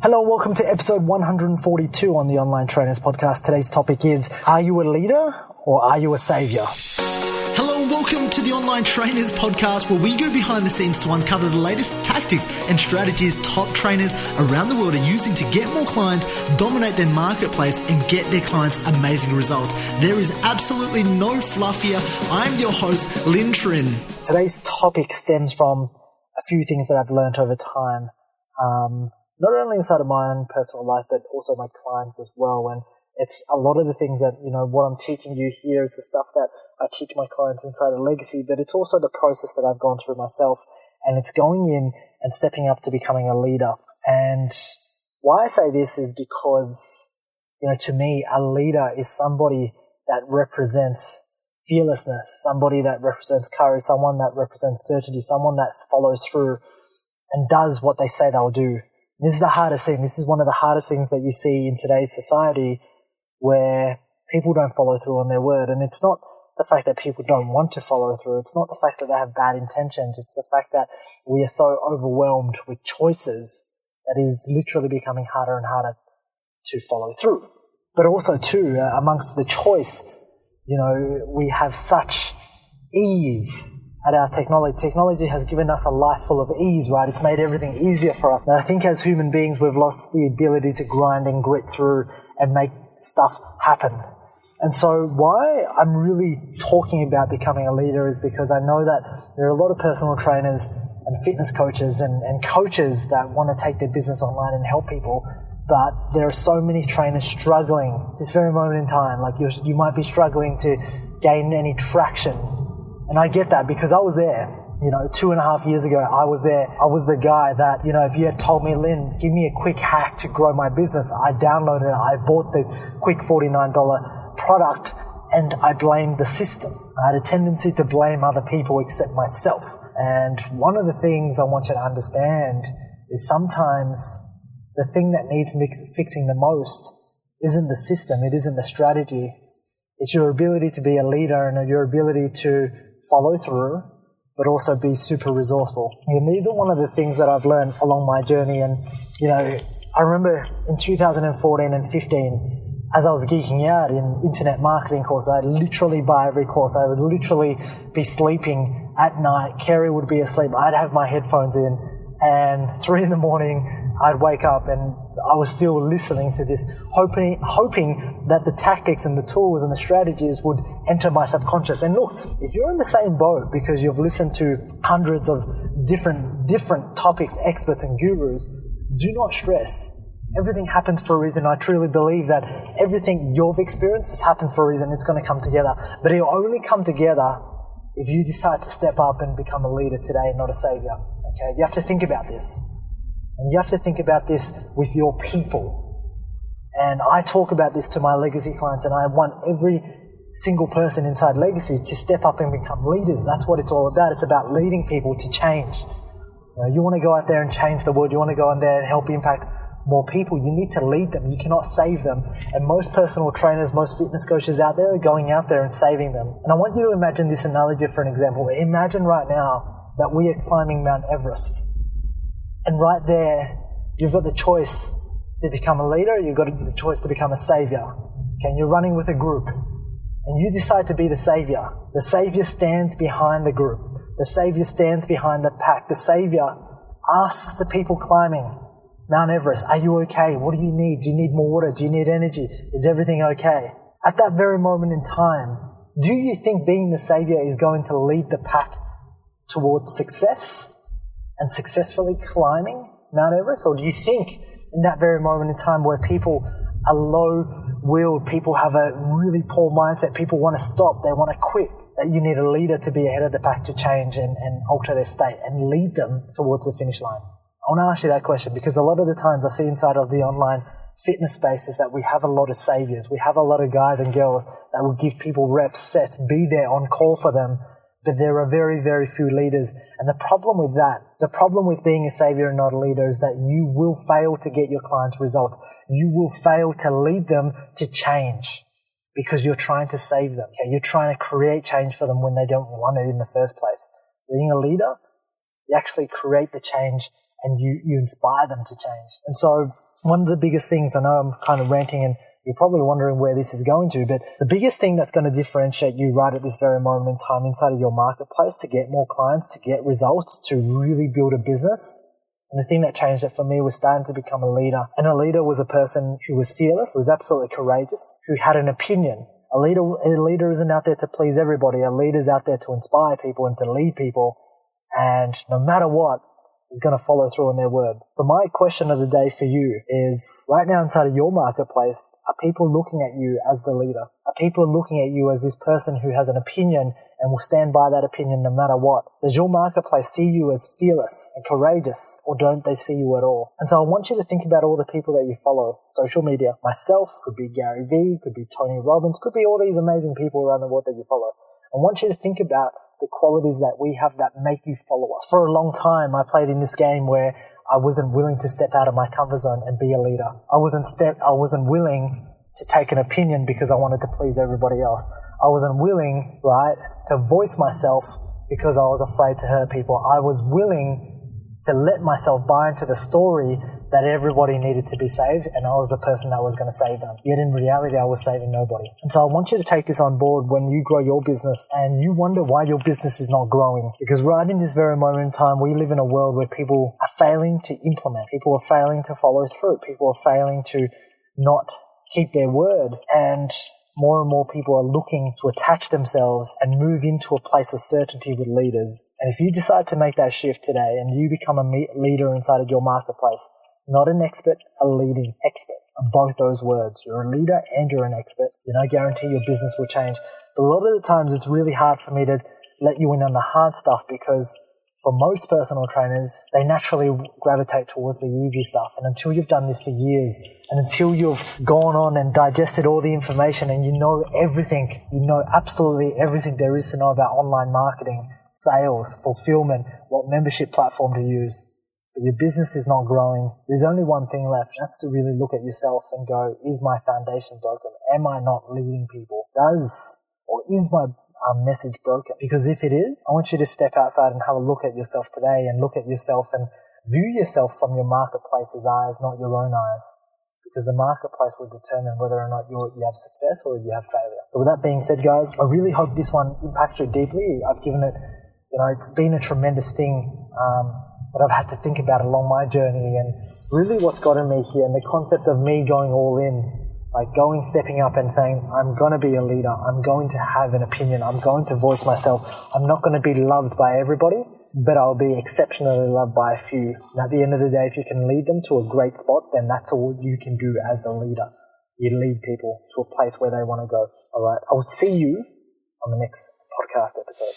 Hello, welcome to episode 142 on the Online Trainers Podcast. Today's topic is, are you a leader or are you a savior? Hello and welcome to the Online Trainers Podcast, where we go behind the scenes to uncover the latest tactics and strategies top trainers around the world are using to get more clients, dominate their marketplace and get their clients amazing results. There is absolutely no fluff here. I'm your host, Lin Trin. Today's topic stems from a few things that I've learned over time. Not only inside of my own personal life, but also my clients as well. And it's a lot of the things that, what I'm teaching you here is the stuff that I teach my clients inside of Legacy, but it's also the process that I've gone through myself. And it's going in and stepping up to becoming a leader. And why I say this is because, to me, a leader is somebody that represents fearlessness, somebody that represents courage, someone that represents certainty, someone that follows through and does what they say they'll do. This is the hardest thing. This is one of the hardest things that you see in today's society, where people don't follow through on their word. And it's not the fact that people don't want to follow through. It's not the fact that they have bad intentions. It's the fact that we are so overwhelmed with choices that it is literally becoming harder and harder to follow through. But also too, amongst the choice, we have such ease at our technology. Technology has given us a life full of ease, right? It's made everything easier for us. And I think as human beings, we've lost the ability to grind and grit through and make stuff happen. And so why I'm really talking about becoming a leader is because I know that there are a lot of personal trainers and fitness coaches and coaches that want to take their business online and help people. But there are so many trainers struggling this very moment in time. Like you might be struggling to gain any traction. And I get that because I was there, 2.5 years ago, I was there. I was the guy that, if you had told me, Lin, give me a quick hack to grow my business, I downloaded it, I bought the quick $49 product and I blamed the system. I had a tendency to blame other people except myself. And one of the things I want you to understand is sometimes the thing that needs fixing the most isn't the system, it isn't the strategy. It's your ability to be a leader and your ability to follow through, but also be super resourceful. And these are one of the things that I've learned along my journey. And, I remember in 2014 and 15, as I was geeking out in internet marketing courses, I'd literally buy every course. I would literally be sleeping at night. Kerry would be asleep. I'd have my headphones in, and 3 a.m, I'd wake up and I was still listening to this, hoping that the tactics and the tools and the strategies would enter my subconscious. And look, if you're in the same boat because you've listened to hundreds of different topics, experts and gurus, do not stress. Everything happens for a reason. I truly believe that everything you've experienced has happened for a reason. It's going to come together. But it'll only come together if you decide to step up and become a leader today and not a savior. Okay? You have to think about this. And you have to think about this with your people. And I talk about this to my Legacy clients, and I want every single person inside Legacy to step up and become leaders. That's what it's all about. It's about leading people to change. You want to go out there and change the world. You want to go out there and help impact more people. You need to lead them. You cannot save them. And most personal trainers, most fitness coaches out there are going out there and saving them. And I want you to imagine this analogy for an example. Imagine right now that we are climbing Mount Everest. And right there, you've got the choice to become a leader, you've got the choice to become a savior. Okay, and you're running with a group. And you decide to be the savior. The savior stands behind the group. The savior stands behind the pack. The savior asks the people climbing Mount Everest, are you okay? What do you need? Do you need more water? Do you need energy? Is everything okay? At that very moment in time, do you think being the savior is going to lead the pack towards success and successfully climbing Mount Everest? Or do you think in that very moment in time where people are low-willed, people have a really poor mindset, people want to stop, they want to quit, that you need a leader to be ahead of the pack to change and alter their state and lead them towards the finish line? I want to ask you that question because a lot of the times I see inside of the online fitness spaces that we have a lot of saviors. We have a lot of guys and girls that will give people reps, sets, be there on call for them. But there are very, very few leaders. And the problem with that, the problem with being a savior and not a leader is that you will fail to get your clients results. You will fail to lead them to change because you're trying to save them. Okay? You're trying to create change for them when they don't want it in the first place. Being a leader, you actually create the change and you inspire them to change. And so one of the biggest things, I know I'm kind of ranting and you're probably wondering where this is going to, but the biggest thing that's going to differentiate you right at this very moment in time inside of your marketplace to get more clients, to get results, to really build a business. And the thing that changed it for me was starting to become a leader. And a leader was a person who was fearless, who was absolutely courageous, who had an opinion. A leader isn't out there to please everybody. A leader's out there to inspire people and to lead people. And no matter what, is going to follow through on their word. So my question of the day for you is, right now inside of your marketplace, are people looking at you as the leader? Are people looking at you as this person who has an opinion and will stand by that opinion no matter what? Does your marketplace see you as fearless and courageous, or don't they see you at all? And so I want you to think about all the people that you follow. Social media. Myself, could be Gary Vee, could be Tony Robbins, could be all these amazing people around the world that you follow. I want you to think about the qualities that we have that make you follow us. For a long time, I played in this game where I wasn't willing to step out of my comfort zone and be a leader. I wasn't willing to take an opinion because I wanted to please everybody else. I wasn't willing, right, to voice myself because I was afraid to hurt people. I was willing to let myself buy into the story that everybody needed to be saved and I was the person that was going to save them. Yet in reality, I was saving nobody. And so I want you to take this on board when you grow your business and you wonder why your business is not growing. Because right in this very moment in time, we live in a world where people are failing to implement. People are failing to follow through. People are failing to not keep their word. And more and more people are looking to attach themselves and move into a place of certainty with leaders. And if you decide to make that shift today and you become a leader inside of your marketplace, not an expert, a leading expert. And both those words, you're a leader and you're an expert. You know, guarantee your business will change. But a lot of the times it's really hard for me to let you in on the hard stuff because for most personal trainers, they naturally gravitate towards the easy stuff. And until you've done this for years and until you've gone on and digested all the information and you know everything, you know absolutely everything there is to know about online marketing, sales, fulfillment, what membership platform to use, but your business is not growing, there's only one thing left. That's to really look at yourself and go, is my foundation broken? Am I not leading people? Is my message broken? Because if it is, I want you to step outside and have a look at yourself today and look at yourself and view yourself from your marketplace's eyes, not your own eyes. Because the marketplace will determine whether or not you have success or you have failure. So with that being said, guys, I really hope this one impacts you deeply. I've given it, it's been a tremendous thing that I've had to think about along my journey, and really what's gotten me here and the concept of me going all in, like stepping up and saying, I'm going to be a leader, I'm going to have an opinion, I'm going to voice myself, I'm not going to be loved by everybody, but I'll be exceptionally loved by a few. And at the end of the day, if you can lead them to a great spot, then that's all you can do as the leader. You lead people to a place where they want to go. All right. I will see you on the next podcast episode.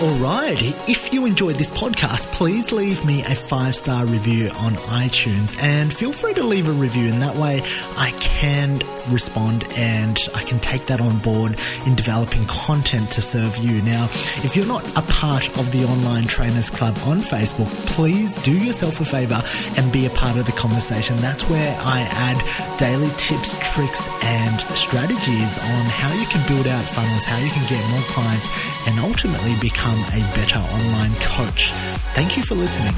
Alright, if you enjoyed this podcast, please leave me a 5-star review on iTunes and feel free to leave a review, and that way I can respond and I can take that on board in developing content to serve you. Now, if you're not a part of the Online Trainers Club on Facebook, please do yourself a favor and be a part of the conversation. That's where I add daily tips, tricks and strategies on how you can build out funnels, how you can get more clients and ultimately become a better online coach. Thank you for listening.